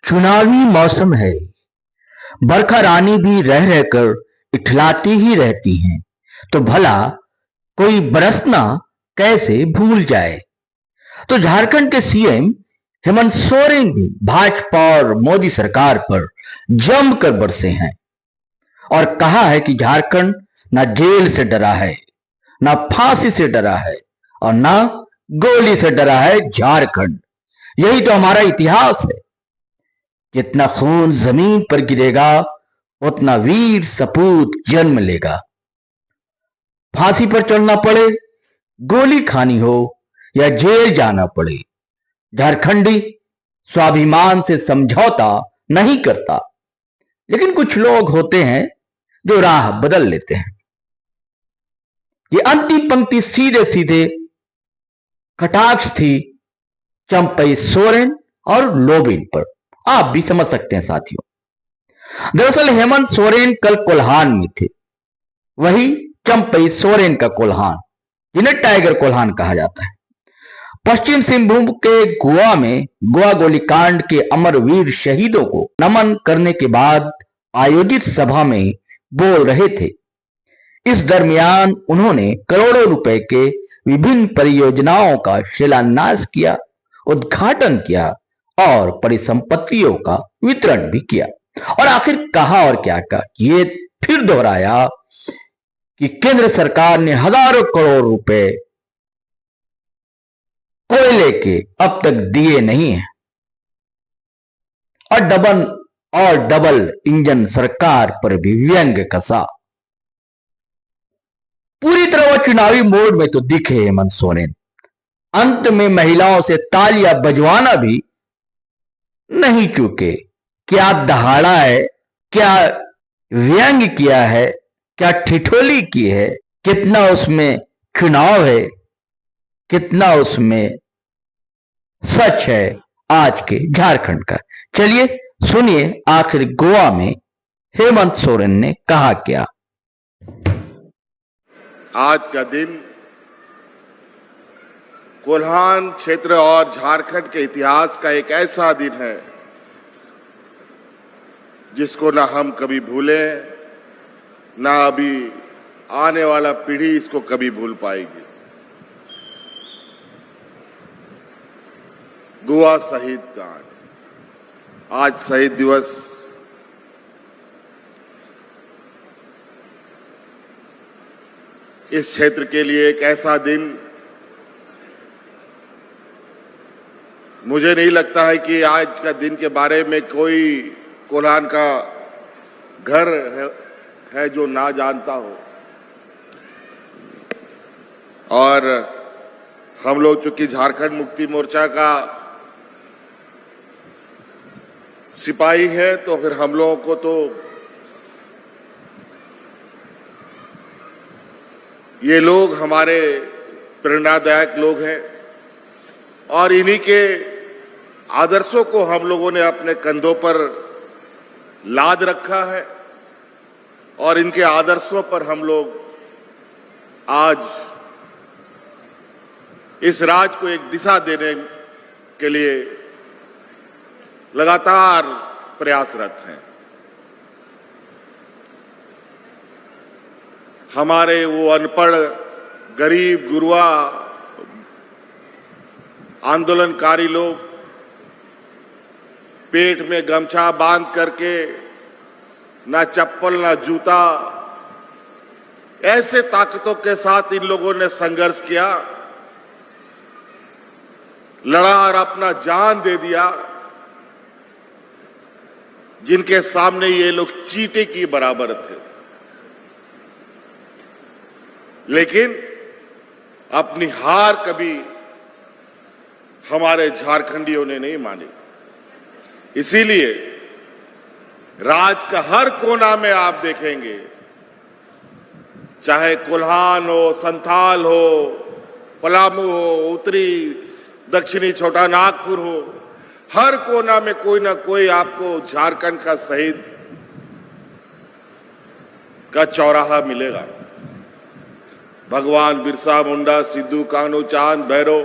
चुनावी मौसम है। बरखा रानी भी रह रहकर इठलाती ही रहती हैं, तो भला कोई बरसना कैसे भूल जाए। तो झारखंड के सीएम हेमंत सोरेन भी भाजपा और मोदी सरकार पर जमकर बरसे हैं और कहा है कि झारखंड ना जेल से डरा है, ना फांसी से डरा है और ना गोली से डरा है झारखंड। यही तो हमारा इतिहास है। जितना खून जमीन पर गिरेगा उतना वीर सपूत जन्म लेगा। फांसी पर चढ़ना पड़े, गोली खानी हो या जेल जाना पड़े, झारखंडी स्वाभिमान से समझौता नहीं करता। लेकिन कुछ लोग होते हैं जो राह बदल लेते हैं। ये अंतिम पंक्ति सीधे सीधे कटाक्ष थी चंपई सोरेन और लोबिन पर। आप भी समझ सकते हैं साथियों। दरअसल हेमंत सोरेन कल कोल्हान में थे, वही चंपई सोरेन का कोल्हान, जिन्हें टाइगर कोल्हान कहा जाता है। पश्चिम सिंहभूम के गोवा में गोवा गोलीकांड के अमरवीर शहीदों को नमन करने के बाद आयोजित सभा में बोल रहे थे। इस दरमियान उन्होंने करोड़ों रुपए के विभिन्न परियोजनाओं का शिलान्यास किया, उद्घाटन किया और परिसंपत्तियों का वितरण भी किया। और आखिर कहा और क्या कहा, ये फिर दोहराया कि केंद्र सरकार ने हजारों करोड़ रुपए कोयले के अब तक दिए नहीं है और डबल इंजन सरकार पर भी व्यंग्य कसा। पूरी तरह वो चुनावी मोड में तो दिखे हेमंत सोरेन। अंत में महिलाओं से तालियां बजवाना भी नहीं चूके। क्या दहाड़ा है, क्या व्यंग्य किया है, क्या ठिठोली की है, कितना उसमें चुनाव है, कितना उसमें सच है आज के झारखंड का। चलिए सुनिए आखिर गोवा में हेमंत सोरेन ने कहा क्या। आज का दिन कोल्हान क्षेत्र और झारखंड के इतिहास का एक ऐसा दिन है जिसको ना हम कभी भूले, ना अभी आने वाला पीढ़ी इसको कभी भूल पाएगी। गोवा शहीद कांड, आज शहीद दिवस। इस क्षेत्र के लिए एक ऐसा दिन, मुझे नहीं लगता है कि आज का दिन के बारे में कोई कोल्हान का घर है जो ना जानता हो। और हम लोग चूंकि झारखंड मुक्ति मोर्चा का सिपाही है, तो फिर हम लोगों को तो ये लोग हमारे प्रेरणादायक लोग हैं और इन्हीं के आदर्शों को हम लोगों ने अपने कंधों पर लाद रखा है और इनके आदर्शों पर हम लोग आज इस राज्य को एक दिशा देने के लिए लगातार प्रयासरत हैं। हमारे वो अनपढ़ गरीब गुरुआ आंदोलनकारी लोग पेट में गमछा बांध करके, ना चप्पल ना जूता, ऐसे ताकतों के साथ इन लोगों ने संघर्ष किया, लड़ा और अपना जान दे दिया, जिनके सामने ये लोग चींटे की बराबर थे। लेकिन अपनी हार कभी हमारे झारखंडियों ने नहीं मानी। इसीलिए राज्य का हर कोना में आप देखेंगे, चाहे कोल्हान हो, संथाल हो, पलामू हो, उत्तरी दक्षिणी छोटा नागपुर हो, हर कोना में कोई ना कोई आपको झारखंड का शहीद का चौराहा मिलेगा। भगवान बिरसा मुंडा, सिद्धू कान्हू, चांद भैरव,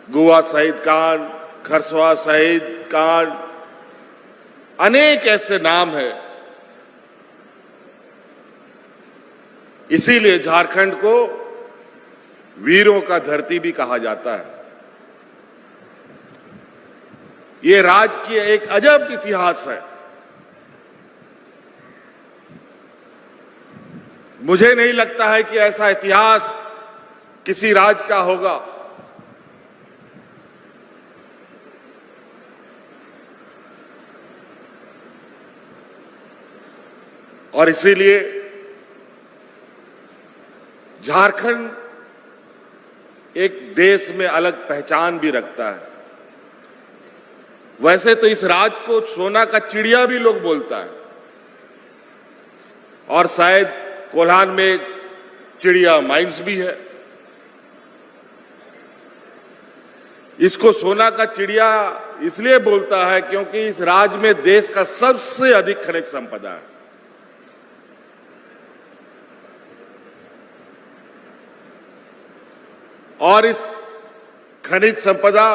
गोवा शहीद कांड, खरसवा शहीद कांड, अनेक ऐसे नाम हैं। इसीलिए झारखंड को वीरों का धरती भी कहा जाता है। ये राज्य की एक अजब इतिहास है। मुझे नहीं लगता है कि ऐसा इतिहास किसी राज्य का होगा। और इसीलिए झारखंड एक देश में अलग पहचान भी रखता है। वैसे तो इस राज्य को सोना का चिड़िया भी लोग बोलता है, और शायद कोल्हान में एक चिड़िया माइंस भी है। इसको सोना का चिड़िया इसलिए बोलता है क्योंकि इस राज्य में देश का सबसे अधिक खनिज संपदा है। और इस खनिज संपदा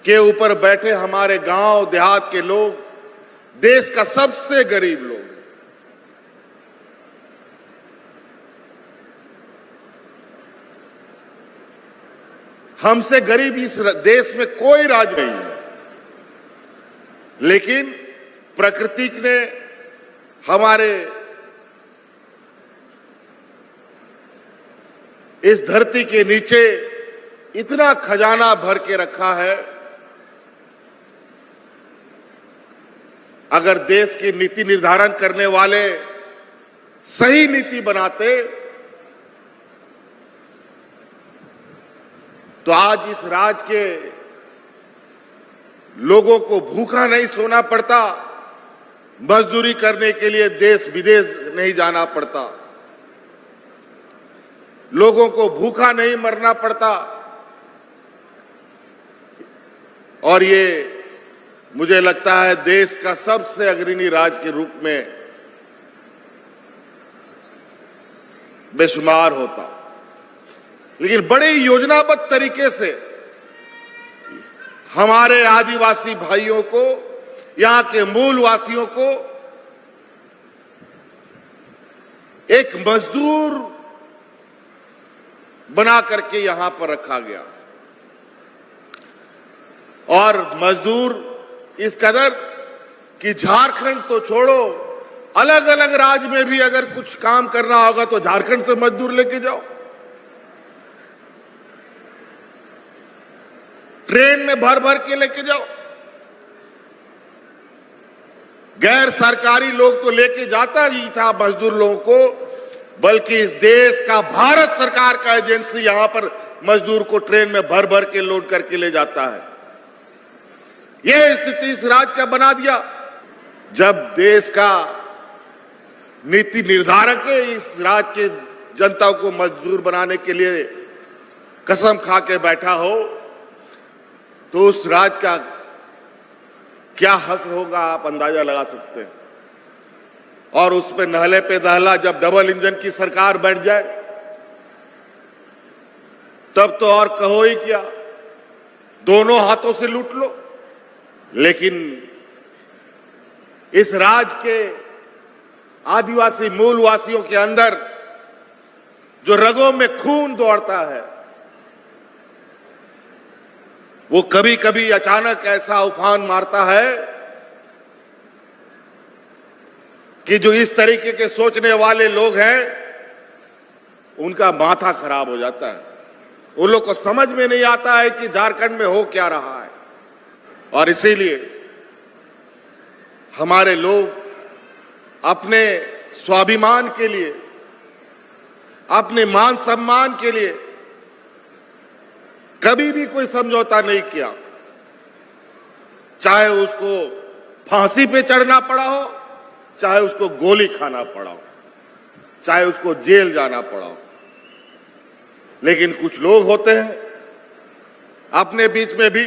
के ऊपर बैठे हमारे गांव देहात के लोग देश का सबसे गरीब लोग हैं। हमसे गरीब इस देश में कोई राज्य नहीं है, लेकिन प्रकृति ने हमारे इस धरती के नीचे इतना खजाना भर के रखा है। अगर देश की नीति निर्धारण करने वाले सही नीति बनाते तो आज इस राज्य के लोगों को भूखा नहीं सोना पड़ता, मजदूरी करने के लिए देश विदेश नहीं जाना पड़ता, लोगों को भूखा नहीं मरना पड़ता। और ये मुझे लगता है देश का सबसे अग्रणी राज्य के रूप में बेशुमार होता। लेकिन बड़े योजनाबद्ध तरीके से हमारे आदिवासी भाइयों को, यहां के मूल वासियों को एक मजदूर बना करके यहां पर रखा गया। और मजदूर इस कदर कि झारखंड तो छोड़ो, अलग अलग राज्य में भी अगर कुछ काम करना होगा तो झारखंड से मजदूर लेके जाओ, ट्रेन में भर भर के लेके जाओ। गैर सरकारी लोग तो लेके जाता ही था मजदूर लोगों को, बल्कि इस देश का भारत सरकार का एजेंसी यहां पर मजदूर को ट्रेन में भर भर के लोड करके ले जाता है। यह स्थिति इस राज्य का बना दिया। जब देश का नीति निर्धारक इस राज्य के जनता को मजदूर बनाने के लिए कसम खा के बैठा हो तो उस राज्य का क्या हश्र होगा आप अंदाजा लगा सकते हैं। और उस पे नहले पे दहला जब डबल इंजन की सरकार बैठ जाए तब तो और कहो ही क्या, दोनों हाथों से लूट लो। लेकिन इस राज्य के आदिवासी मूल वासियों के अंदर जो रगों में खून दौड़ता है, वो कभी कभी अचानक ऐसा उफान मारता है कि जो इस तरीके के सोचने वाले लोग हैं उनका माथा खराब हो जाता है। उन लोग को समझ में नहीं आता है कि झारखंड में हो क्या रहा है। और इसीलिए हमारे लोग अपने स्वाभिमान के लिए, अपने मान सम्मान के लिए कभी भी कोई समझौता नहीं किया, चाहे उसको फांसी पे चढ़ना पड़ा हो, चाहे उसको गोली खाना पड़ा हो, चाहे उसको जेल जाना पड़ा हो। लेकिन कुछ लोग होते हैं अपने बीच में भी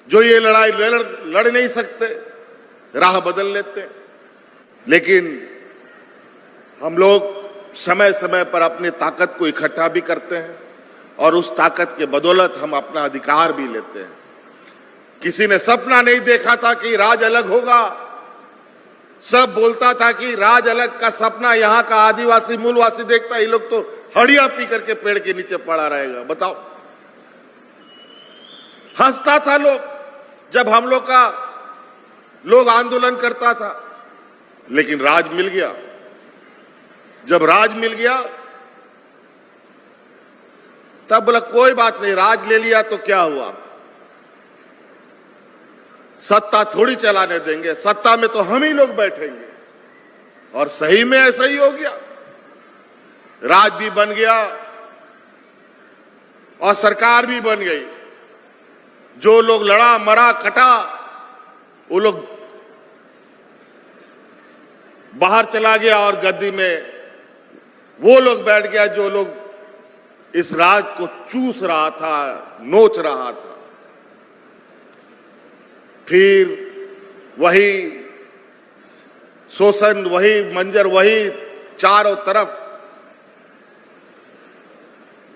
जो ये लड़ाई लड़ नहीं सकते, राह बदल लेते। लेकिन हम लोग समय समय पर अपनी ताकत को इकट्ठा भी करते हैं और उस ताकत के बदौलत हम अपना अधिकार भी लेते हैं। किसी ने सपना नहीं देखा था कि राज अलग होगा। सब बोलता था कि राज अलग का सपना यहाँ का आदिवासी मूलवासी देखता, ये लोग तो हड़िया पी करके पेड़ के नीचे पड़ा रहेगा। बताओ, हंसता था लोग जब हम लोग आंदोलन करता था, लेकिन राज मिल गया। जब राज मिल गया तब बोला कोई बात नहीं, राज ले लिया तो क्या हुआ, सत्ता थोड़ी चलाने देंगे, सत्ता में तो हम ही लोग बैठेंगे। और सही में ऐसा ही हो गया, राज भी बन गया और सरकार भी बन गई। जो लोग लड़ा मरा कटा वो लोग बाहर चला गया और गद्दी में वो लोग बैठ गया जो लोग इस राज को चूस रहा था, नोच रहा था। फिर वही शोषण, वही मंजर, वही चारों तरफ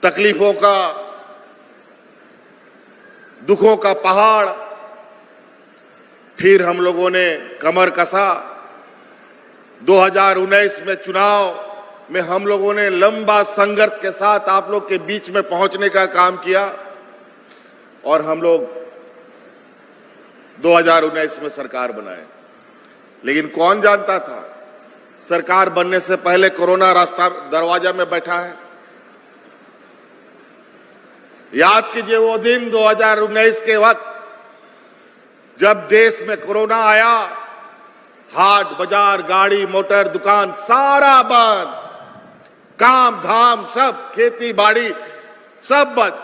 तकलीफों का, दुखों का पहाड़। फिर हम लोगों ने कमर कसा। 2019 में चुनाव में हम लोगों ने लंबा संघर्ष के साथ आप लोग के बीच में पहुंचने का काम किया और हम लोग 2019 में सरकार बनाए। लेकिन कौन जानता था सरकार बनने से पहले कोरोना रास्ता दरवाजा में बैठा है। याद कीजिए वो दिन 2019 के वक्त जब देश में कोरोना आया, हाट बाजार, गाड़ी मोटर, दुकान सारा बंद, काम धाम सब, खेती बाड़ी सब बंद,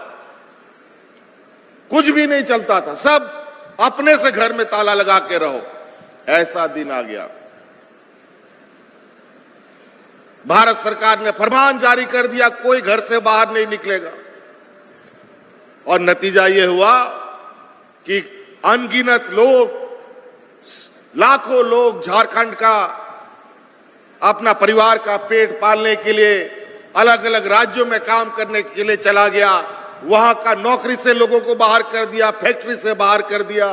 कुछ भी नहीं चलता था। सब अपने से घर में ताला लगा के रहो, ऐसा दिन आ गया। भारत सरकार ने फरमान जारी कर दिया, कोई घर से बाहर नहीं निकलेगा। और नतीजा ये हुआ कि अनगिनत लोग, लाखों लोग झारखंड का अपना परिवार का पेट पालने के लिए अलग अलग राज्यों में काम करने के लिए चला गया। वहां का नौकरी से लोगों को बाहर कर दिया, फैक्ट्री से बाहर कर दिया,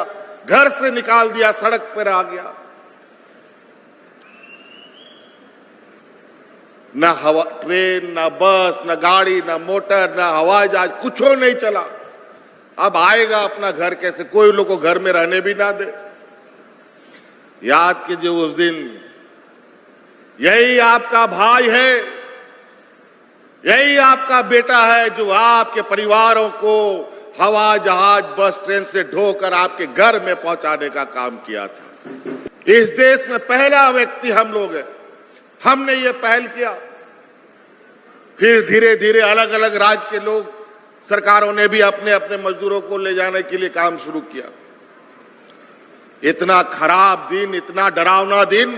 घर से निकाल दिया, सड़क पर आ गया। न हवा ट्रेन, न बस, न गाड़ी, न मोटर, न हवाई जहाज, कुछ नहीं चला। अब आएगा अपना घर कैसे, कोई लोग को घर में रहने भी ना दे। याद कीजिए उस दिन, यही आपका भाई है, यही आपका बेटा है जो आपके परिवारों को हवा जहाज बस ट्रेन से ढोकर आपके घर में पहुंचाने का काम किया था। इस देश में पहला व्यक्ति हम लोग हैं, हमने ये पहल किया। फिर धीरे धीरे अलग अलग राज्य के लोग, सरकारों ने भी अपने अपने मजदूरों को ले जाने के लिए काम शुरू किया। इतना खराब दिन, इतना डरावना दिन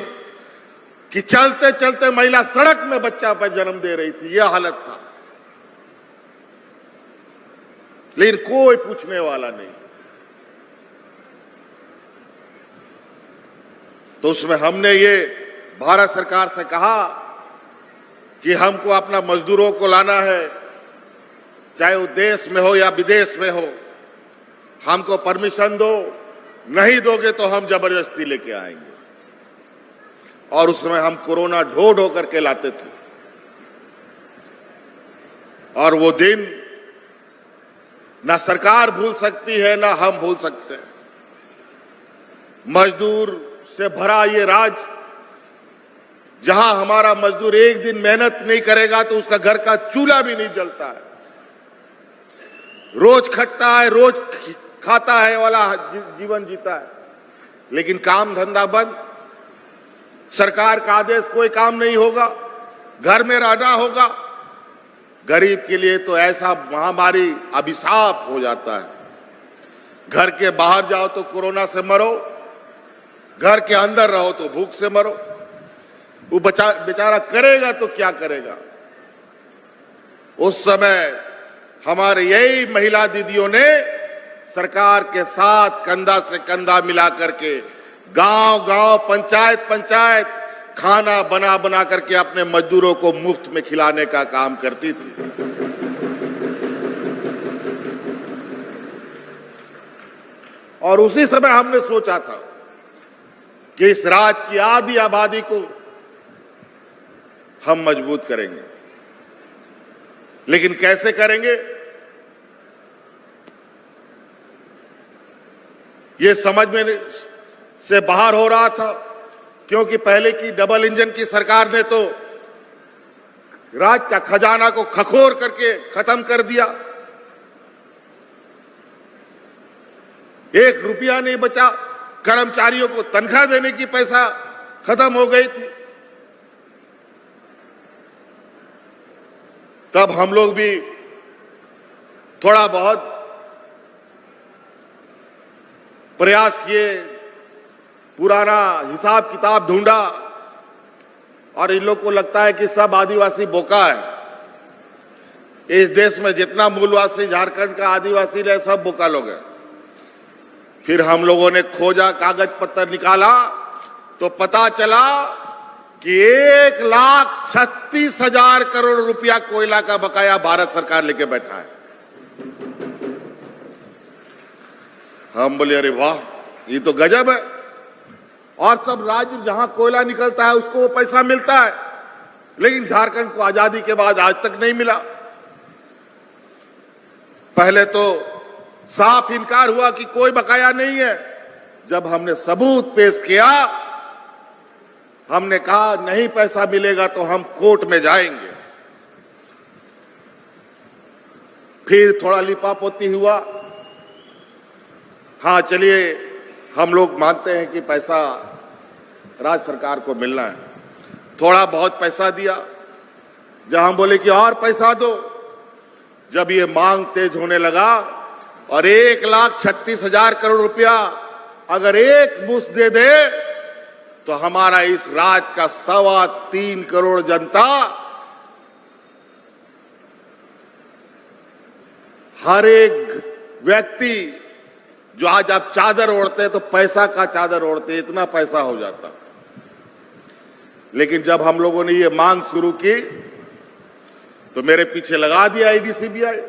कि चलते चलते महिला सड़क में बच्चा पर जन्म दे रही थी, यह हालत था। लेकिन कोई पूछने वाला नहीं। तो उसमें हमने ये भारत सरकार से कहा कि हमको अपना मजदूरों को लाना है, चाहे वो देश में हो या विदेश में हो, हमको परमिशन दो, नहीं दोगे तो हम जबरदस्ती लेके आएंगे। और उसमें हम कोरोना ढो ढो करके लाते थे। और वो दिन ना सरकार भूल सकती है, ना हम भूल सकते हैं। मजदूर से भरा ये राज्य, जहां हमारा मजदूर एक दिन मेहनत नहीं करेगा तो उसका घर का चूल्हा भी नहीं जलता है। रोज खटता है, रोज खाता है वाला जीवन जीता है, लेकिन काम धंधा बंद। सरकार का आदेश, कोई काम नहीं होगा, घर में रहना होगा। गरीब के लिए तो ऐसा महामारी अभिशाप हो जाता है। घर के बाहर जाओ तो कोरोना से मरो, घर के अंदर रहो तो भूख से मरो। वो बेचारा करेगा तो क्या करेगा। उस समय हमारे यही महिला दीदियों ने सरकार के साथ कंधा से कंधा मिला करके गांव गांव, पंचायत पंचायत खाना बना बना करके अपने मजदूरों को मुफ्त में खिलाने का काम करती थी। और उसी समय हमने सोचा था कि इस राज्य की आधी आबादी को हम मजबूत करेंगे। लेकिन कैसे करेंगे, ये समझ में से बाहर हो रहा था, क्योंकि पहले की डबल इंजन की सरकार ने तो राज्य का खजाना को खखोर करके खत्म कर दिया। 1 रुपया नहीं बचा, कर्मचारियों को तनख्वाह देने की पैसा खत्म हो गई थी। तब हम लोग भी थोड़ा बहुत प्रयास किए, पुराना हिसाब किताब ढूंढा, और इन लोग को लगता है कि सब आदिवासी बोका है। इस देश में जितना मूलवासी झारखंड का आदिवासी है, सब बोका लोग हैं। फिर हम लोगों ने खोजा, कागज पत्तर निकाला, तो पता चला कि 1,36,000 करोड़ रुपया कोयला का बकाया भारत सरकार लेके बैठा है। हम बोले अरे वाह, ये तो गजब है। और सब राज्य जहां कोयला निकलता है उसको वो पैसा मिलता है, लेकिन झारखंड को आजादी के बाद आज तक नहीं मिला। पहले तो साफ इनकार हुआ कि कोई बकाया नहीं है। जब हमने सबूत पेश किया, हमने कहा नहीं पैसा मिलेगा तो हम कोर्ट में जाएंगे। फिर थोड़ा लिपापोती हुआ, हाँ चलिए हम लोग मानते हैं कि पैसा राज्य सरकार को मिलना है। थोड़ा बहुत पैसा दिया। जब हम बोले कि और पैसा दो, जब ये मांग तेज होने लगा और 1,36,000 करोड़ रुपया अगर एक मुश्त दे दे तो हमारा इस राज्य का 3.25 करोड़ जनता हर एक व्यक्ति जो आज आप चादर ओढ़ते तो पैसा का चादर ओढ़ते, इतना पैसा हो जाता। लेकिन जब हम लोगों ने ये मांग शुरू की तो मेरे पीछे लगा दिया ईडी-सीबीआई,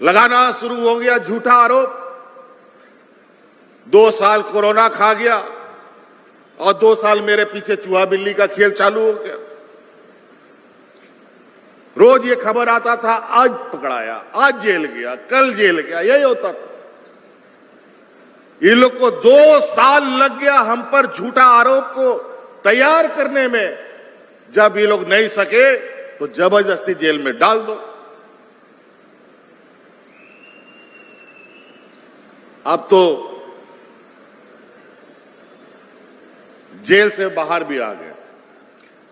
लगाना शुरू हो गया झूठा आरोप। 2 साल कोरोना खा गया और 2 साल मेरे पीछे चूहा बिल्ली का खेल चालू हो गया। रोज ये खबर आता था, आज पकड़ाया, आज जेल गया, कल जेल गया, यही होता था। ये लोग को 2 साल लग गया हम पर झूठा आरोप को तैयार करने में। जब ये लोग नहीं सके तो जबरदस्ती जेल में डाल दो। अब तो जेल से बाहर भी आ गए।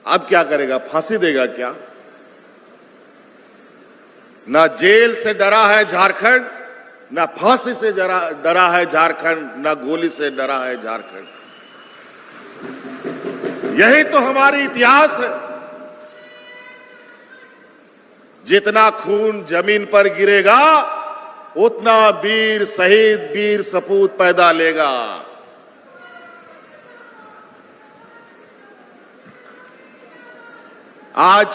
अब क्या करेगा, फांसी देगा क्या? ना जेल से डरा है झारखंड, ना फांसी से डरा है झारखंड, ना गोली से डरा है झारखंड। यही तो हमारी इतिहास है। जितना खून जमीन पर गिरेगा उतना वीर शहीद, वीर सपूत पैदा लेगा। आज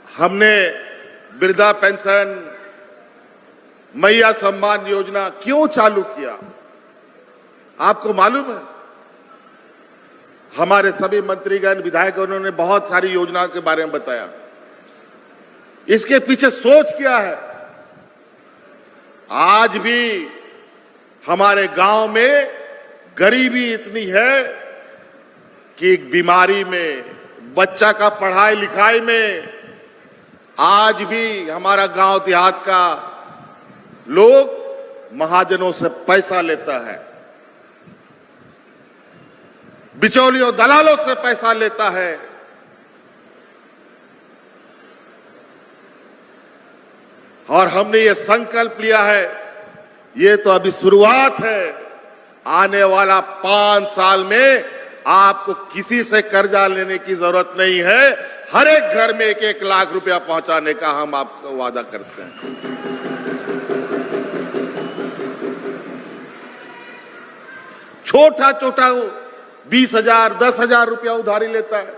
हमने वृद्धा पेंशन, मैया सम्मान योजना क्यों चालू किया, आपको मालूम है? हमारे सभी मंत्रीगण, विधायक, उन्होंने बहुत सारी योजनाओं के बारे में बताया। इसके पीछे सोच क्या है? आज भी हमारे गांव में गरीबी इतनी है कि बीमारी में, बच्चा का पढ़ाई लिखाई में, आज भी हमारा गांव देहात का लोग महाजनों से पैसा लेता है, बिचौलियों दलालों से पैसा लेता है। और हमने ये संकल्प लिया है, ये तो अभी शुरुआत है। आने वाला 5 साल में आपको किसी से कर्जा लेने की जरूरत नहीं है। हर एक घर में 1-1 लाख रुपया पहुंचाने का हम आपको वादा करते हैं। छोटा छोटा 20,000, 10,000 रुपया उधारी लेता है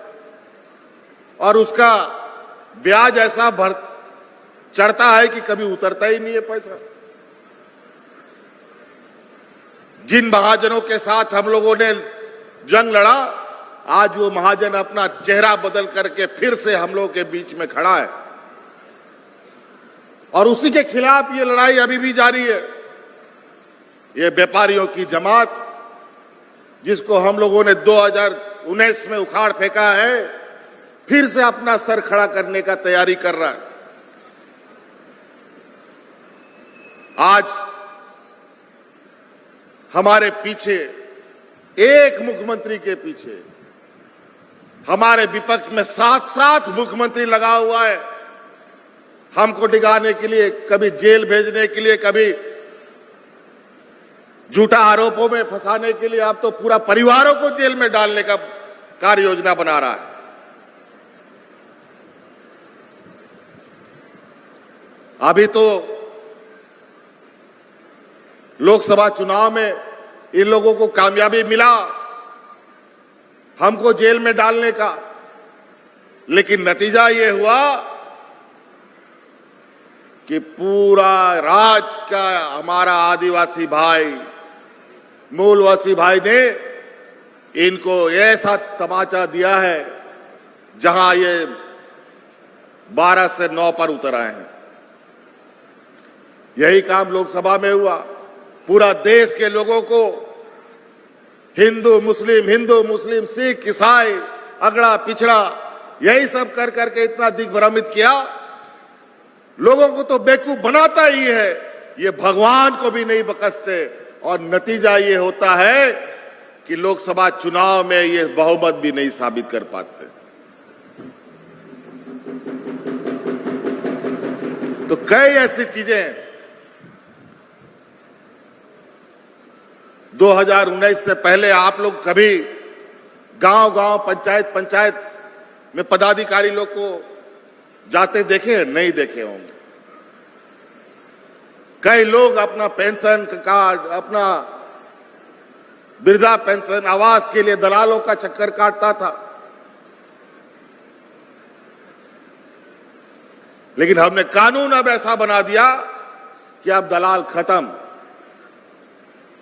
और उसका ब्याज ऐसा चढ़ता है कि कभी उतरता ही नहीं है पैसा। जिन महाजनों के साथ हम लोगों ने जंग लड़ा, आज वो महाजन अपना चेहरा बदल करके फिर से हम लोगों के बीच में खड़ा है और उसी के खिलाफ ये लड़ाई अभी भी जारी है। ये व्यापारियों की जमात जिसको हम लोगों ने 2019 में उखाड़ फेंका है, फिर से अपना सर खड़ा करने का तैयारी कर रहा है। आज हमारे पीछे, एक मुख्यमंत्री के पीछे हमारे विपक्ष में 7-7 मुख्यमंत्री लगा हुआ है, हमको डिगाने के लिए, कभी जेल भेजने के लिए, कभी झूठा आरोपों में फंसाने के लिए। अब तो पूरा परिवारों को जेल में डालने का कार्य योजना बना रहा है। अभी तो लोकसभा चुनाव में इन लोगों को कामयाबी मिला हमको जेल में डालने का, लेकिन नतीजा ये हुआ कि पूरा राज्य का हमारा आदिवासी भाई, मूलवासी भाई ने इनको ऐसा तमाचा दिया है जहां ये 12 से 9 पर उतर आए हैं। यही काम लोकसभा में हुआ। पूरा देश के लोगों को हिंदू मुस्लिम, सिख, ईसाई, अगड़ा पिछड़ा, यही सब कर करके इतना दिग्भ्रमित किया। लोगों को तो बेवकूफ बनाता ही है, ये भगवान को भी नहीं बख्शते। और नतीजा ये होता है कि लोकसभा चुनाव में ये बहुमत भी नहीं साबित कर पाते। तो कई ऐसी चीजें 2019 से पहले आप लोग कभी गांव-गांव, पंचायत में पदाधिकारी लोग को जाते देखे? नहीं देखे होंगे। कई लोग अपना पेंशन कार्ड, अपना वृद्धा पेंशन, आवास के लिए दलालों का चक्कर काटता था। लेकिन हमने कानून अब ऐसा बना दिया कि अब दलाल खत्म।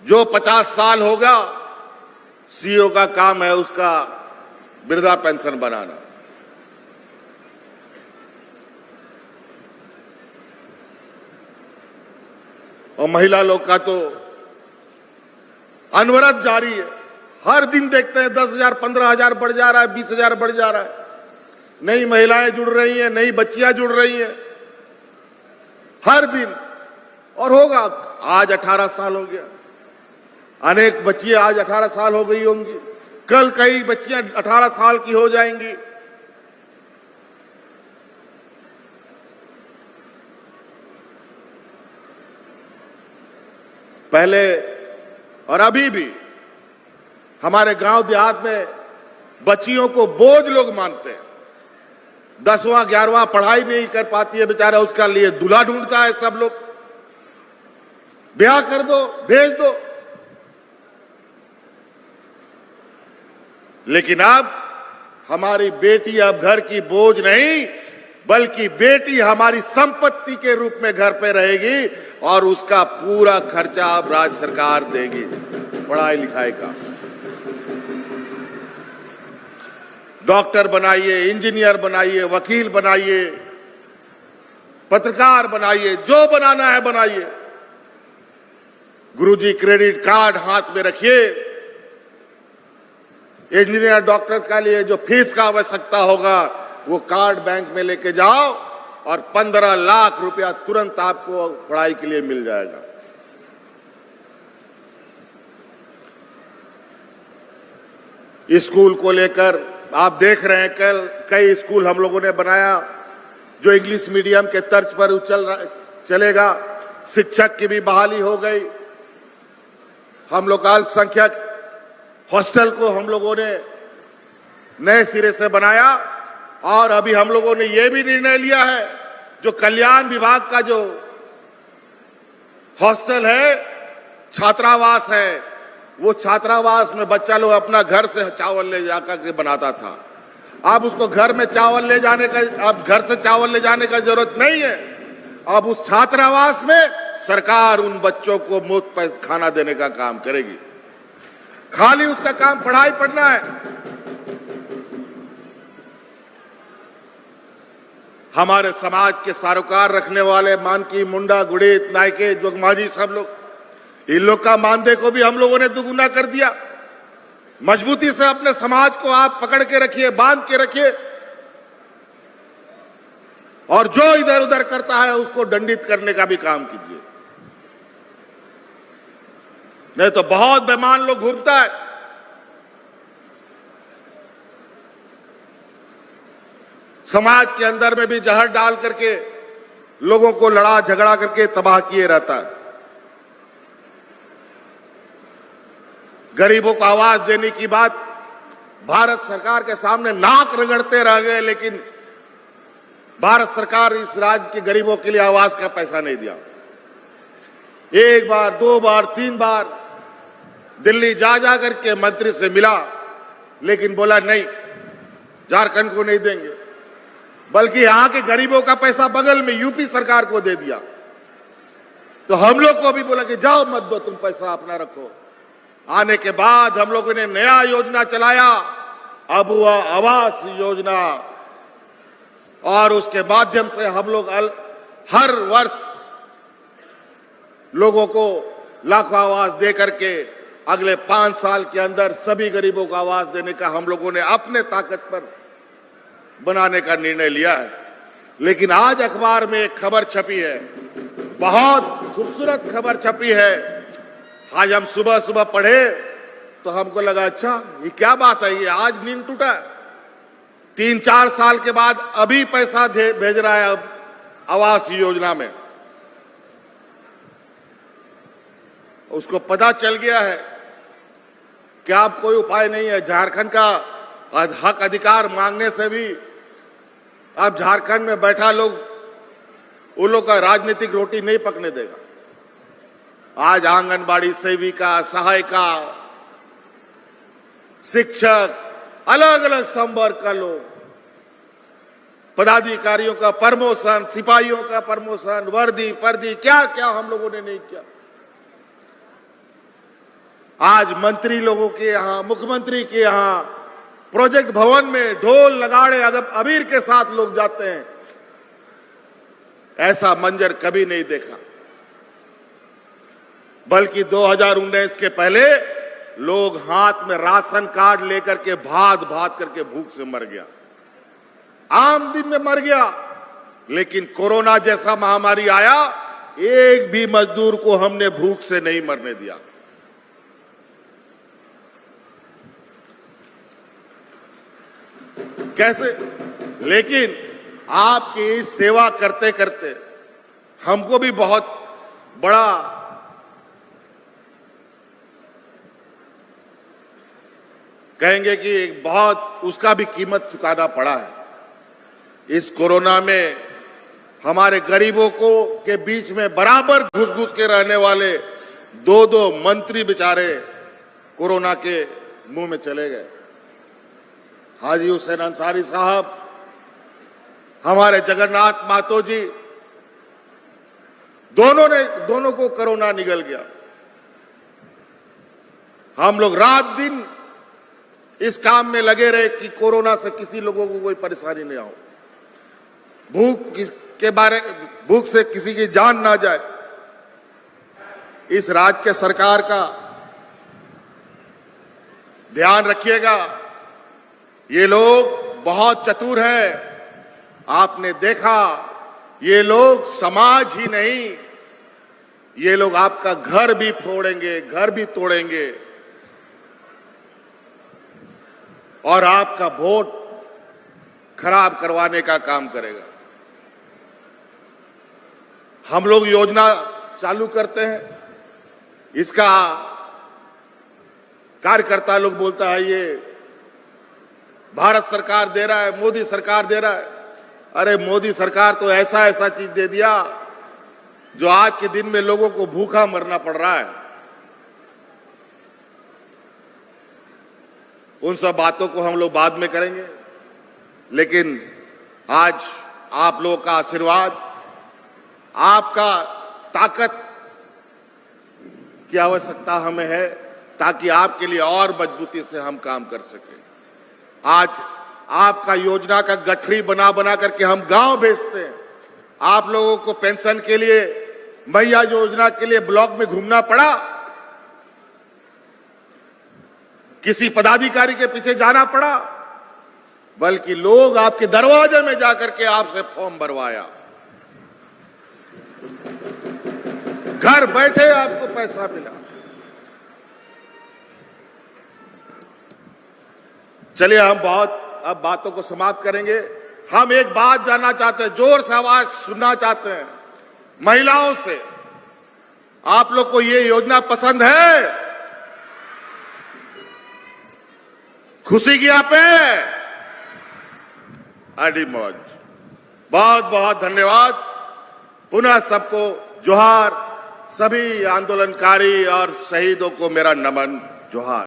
जो 50 साल होगा, सीईओ का काम है उसका वृद्धा पेंशन बनाना। और महिला लोग का तो अनवरत जारी है। हर दिन देखते हैं 10,000, 15,000 बढ़ जा रहा है, 20,000 बढ़ जा रहा है। नई महिलाएं जुड़ रही हैं, नई बच्चियां जुड़ रही हैं हर दिन। और होगा, आज 18 साल हो गया, अनेक बच्चियां आज 18 साल हो गई होंगी, कल कई बच्चियां 18 साल की हो जाएंगी। पहले और अभी भी हमारे गांव देहात में बच्चियों को बोझ लोग मानते हैं। 10वां 11वां पढ़ाई नहीं कर पाती है बेचारा, उसका लिए दूल्हा ढूंढता है सब लोग। ब्याह कर दो, भेज दो। लेकिन अब हमारी बेटी अब घर की बोझ नहीं, बल्कि बेटी हमारी संपत्ति के रूप में घर पे रहेगी और उसका पूरा खर्चा अब राज्य सरकार देगी, पढ़ाई लिखाई का। डॉक्टर बनाइए, इंजीनियर बनाइए, वकील बनाइए, पत्रकार बनाइए, जो बनाना है बनाइए। गुरुजी क्रेडिट कार्ड हाथ में रखिए। इंजीनियर, डॉक्टर के लिए जो फीस का आवश्यकता होगा वो कार्ड बैंक में लेके जाओ और 15 लाख रुपया तुरंत आपको पढ़ाई के लिए मिल जाएगा। स्कूल को लेकर आप देख रहे हैं, कल कई स्कूल हम लोगों ने बनाया जो इंग्लिश मीडियम के तर्ज पर चलेगा। शिक्षक की भी बहाली हो गई। हम लोग अल्पसंख्यक हॉस्टल को हम लोगों ने नए सिरे से बनाया और अभी हम लोगों ने यह भी निर्णय लिया है, जो कल्याण विभाग का जो हॉस्टल है, छात्रावास है, वो छात्रावास में बच्चा लोग अपना घर से चावल ले जाकर के बनाता था। अब उसको घर में चावल ले जाने का, अब घर से चावल ले जाने का जरूरत नहीं है। अब उस छात्रावास में सरकार उन बच्चों को मुफ्त खाना देने का काम करेगी। खाली उसका काम पढ़ाई पढ़ना है। हमारे समाज के सरोकार रखने वाले मानकी, मुंडा, गुड़ीत, नायके, जोगमाझी सब लोग, इन लोग का मानदेय को भी हम लोगों ने दुगुना कर दिया। मजबूती से अपने समाज को आप पकड़ के रखिए, बांध के रखिए, और जो इधर उधर करता है उसको दंडित करने का भी काम कीजिए। नहीं तो बहुत बेईमान लोग घूमता है। समाज के अंदर में भी जहर डाल करके लोगों को लड़ा झगड़ा करके तबाह किए रहता है। गरीबों को आवाज देने की बात भारत सरकार के सामने नाक रगड़ते रह गए, लेकिन भारत सरकार इस राज्य के गरीबों के लिए आवाज का पैसा नहीं दिया। एक बार, दो बार, तीन बार दिल्ली जा जा करके मंत्री से मिला, लेकिन बोला नहीं, झारखंड को नहीं देंगे, बल्कि यहां के गरीबों का पैसा बगल में यूपी सरकार को दे दिया। तो हम लोग को भी बोला कि जाओ मत दो, तुम पैसा अपना रखो। आने के बाद हम लोगों ने नया योजना चलाया, अबुआ आवास योजना, और उसके माध्यम से हम लोग हर वर्ष लोगों को लाखों आवास दे करके अगले 5 साल के अंदर सभी गरीबों को आवास देने का हम लोगों ने अपने ताकत पर बनाने का निर्णय लिया है। लेकिन आज अखबार में एक खबर छपी है, बहुत खूबसूरत खबर छपी है। आज हम सुबह सुबह पढ़े तो हमको लगा अच्छा ये क्या बात है, ये आज नींद टूटा। 3-4 साल के बाद अभी पैसा भेज रहा है अब आवास योजना में। उसको पता चल गया है कि अब कोई उपाय नहीं है। झारखंड का हक अधिकार मांगने से भी अब झारखंड में बैठा लोग उन लोग का राजनीतिक रोटी नहीं पकने देगा। आज आंगनबाड़ी सेविका, सहायिका, शिक्षक, अलग अलग संवर्ग का लोग, पदाधिकारियों का प्रमोशन, सिपाहियों का प्रमोशन, वर्दी पर्दी, क्या क्या हम लोगों ने नहीं किया। आज मंत्री लोगों के यहां, मुख्यमंत्री के यहां प्रोजेक्ट भवन में ढोल नगाड़े अबीर के साथ लोग जाते हैं। ऐसा मंजर कभी नहीं देखा। बल्कि 2019 के पहले लोग हाथ में राशन कार्ड लेकर के भात भात करके भूख से मर गया, आम दिन में मर गया। लेकिन कोरोना जैसा महामारी आया, एक भी मजदूर को हमने भूख से नहीं मरने दिया। कैसे? लेकिन आपकी इस सेवा करते करते हमको भी बहुत बड़ा कहेंगे कि बहुत उसका भी कीमत चुकाना पड़ा है। इस कोरोना में हमारे गरीबों को के बीच में बराबर घुस घुस के रहने वाले 2-2 मंत्री बेचारे कोरोना के मुंह में चले गए। हाजी हुसैन अंसारी साहब, हमारे जगन्नाथ महतो जी, दोनों को कोरोना निगल गया। हम लोग रात दिन इस काम में लगे रहे कि कोरोना से किसी लोगों को कोई परेशानी नहीं हो, भूख से किसी की जान ना जाए। इस राज्य के सरकार का ध्यान रखिएगा। ये लोग बहुत चतुर हैं। आपने देखा, ये लोग समाज ही नहीं, ये लोग आपका घर भी फोड़ेंगे, घर भी तोड़ेंगे और आपका वोट खराब करवाने का काम करेगा। हम लोग योजना चालू करते हैं, इसका कार्यकर्ता लोग बोलता है ये भारत सरकार दे रहा है, मोदी सरकार दे रहा है। अरे मोदी सरकार तो ऐसा ऐसा चीज दे दिया जो आज के दिन में लोगों को भूखा मरना पड़ रहा है। उन सब बातों को हम लोग बाद में करेंगे, लेकिन आज आप लोगों का आशीर्वाद, आपका ताकत की आवश्यकता हमें है ताकि आपके लिए और मजबूती से हम काम कर सकें। आज आपका योजना का गठरी बना बना करके हम गांव भेजते हैं। आप लोगों को पेंशन के लिए, मैया योजना के लिए ब्लॉक में घूमना पड़ा, किसी पदाधिकारी के पीछे जाना पड़ा, बल्कि लोग आपके दरवाजे में जाकर के आपसे फॉर्म भरवाया। घर बैठे आपको पैसा मिला। चलिए हम अब बातों को समाप्त करेंगे। हम एक बात जानना चाहते हैं, जोर से आवाज सुनना चाहते हैं महिलाओं से। आप लोग को ये योजना पसंद है? खुशी की आप है? अड़ी मौज। बहुत बहुत धन्यवाद। पुनः सबको जोहार। सभी आंदोलनकारी और शहीदों को मेरा नमन। जोहार।